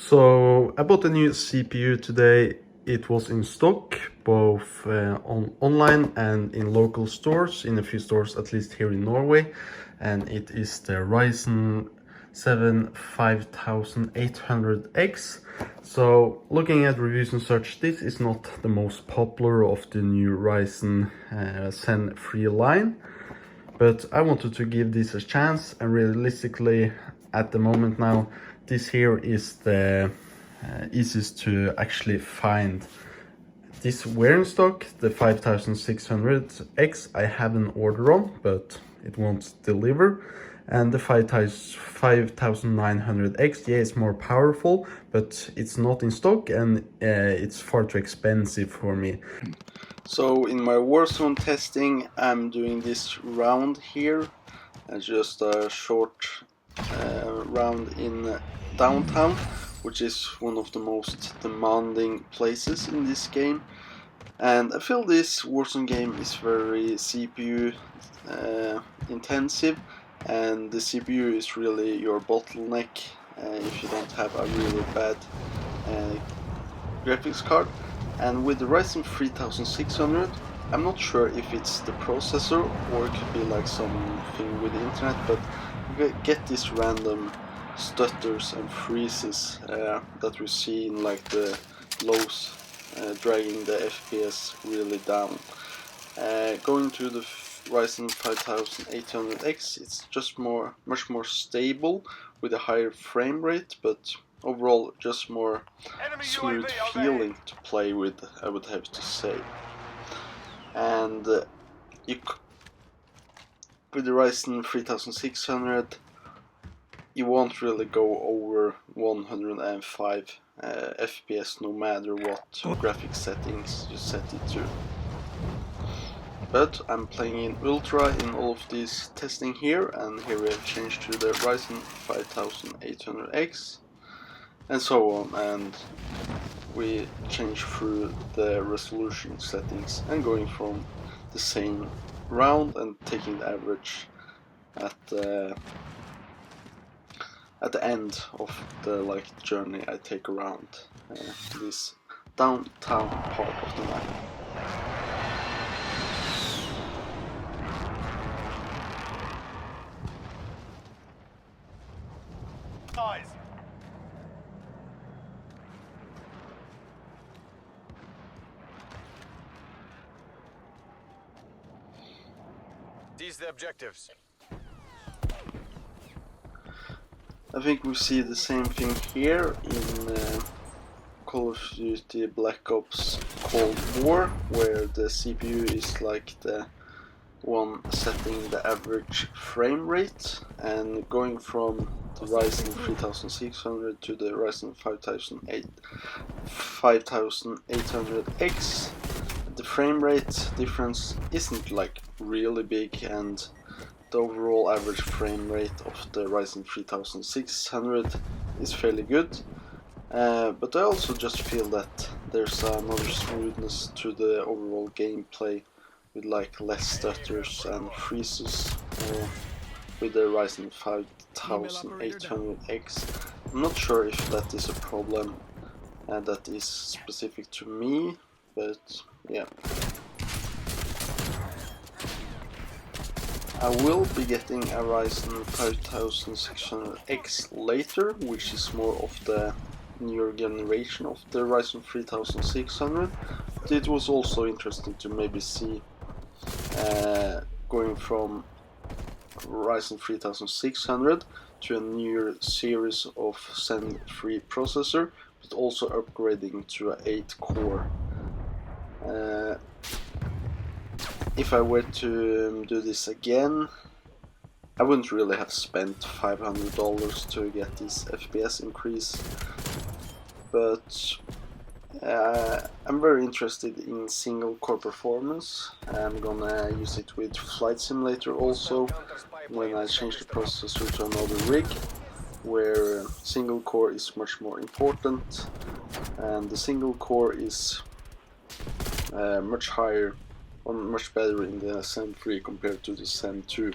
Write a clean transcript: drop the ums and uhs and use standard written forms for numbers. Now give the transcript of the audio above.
So I bought a new CPU today. It was in stock both online and in local stores, in a few stores at least here in Norway, and it is the Ryzen 7 5800X. So looking at reviews and such, this is not the most popular of the new Ryzen Zen 3 line, but I wanted to give this a chance, and realistically at the moment now, this here is the easiest to actually find. This were in stock, the 5600X I have an order on, but it won't deliver. And the 5900X, yeah, it's more powerful, but it's not in stock, and it's far too expensive for me. So in my Warzone testing, I'm doing this round here, just a short round in downtown, which is one of the most demanding places in this game. And I feel this Warzone game is very CPU intensive, and the CPU is really your bottleneck if you don't have a really bad graphics card. And with the Ryzen 3600, I'm not sure if it's the processor or it could be like something with the internet, but you get these random stutters and freezes that we see in like the lows, dragging the FPS really down. Going to the Ryzen 5800X, it's just much more stable with a higher frame rate, but overall just more smooth feeling to play with, I would have to say. And with the Ryzen 3600, you won't really go over 105 FPS no matter what graphics settings you set it to. But I'm playing in Ultra in all of these testing here, and here we have changed to the Ryzen 5800X and so on, and we change through the resolution settings and going from the same round and taking the average at the end of the journey I take around this downtown part of the map. These are the objectives. I think we see the same thing here in Call of Duty Black Ops Cold War, where the CPU is like the one setting the average frame rate, and going from the Ryzen 3600 to the Ryzen 5800X, the frame rate difference isn't like really big, and the overall average frame rate of the Ryzen 3600 is fairly good. But I also just feel that there's another smoothness to the overall gameplay with like less stutters and freezes with the Ryzen 5800X. I'm not sure if that is a problem that is specific to me, but yeah. I will be getting a Ryzen 5600X later, which is more of the newer generation of the Ryzen 3600. But it was also interesting to maybe see going from Ryzen 3600 to a newer series of Zen 3 processor, but also upgrading to an 8-core. If I were to do this again, I wouldn't really have spent $500 to get this FPS increase, but I'm very interested in single core performance. I'm gonna use it with Flight Simulator also when I change the processor to another rig, where single core is much more important, and the single core is much higher or much better in the Zen 3 compared to the Zen 2.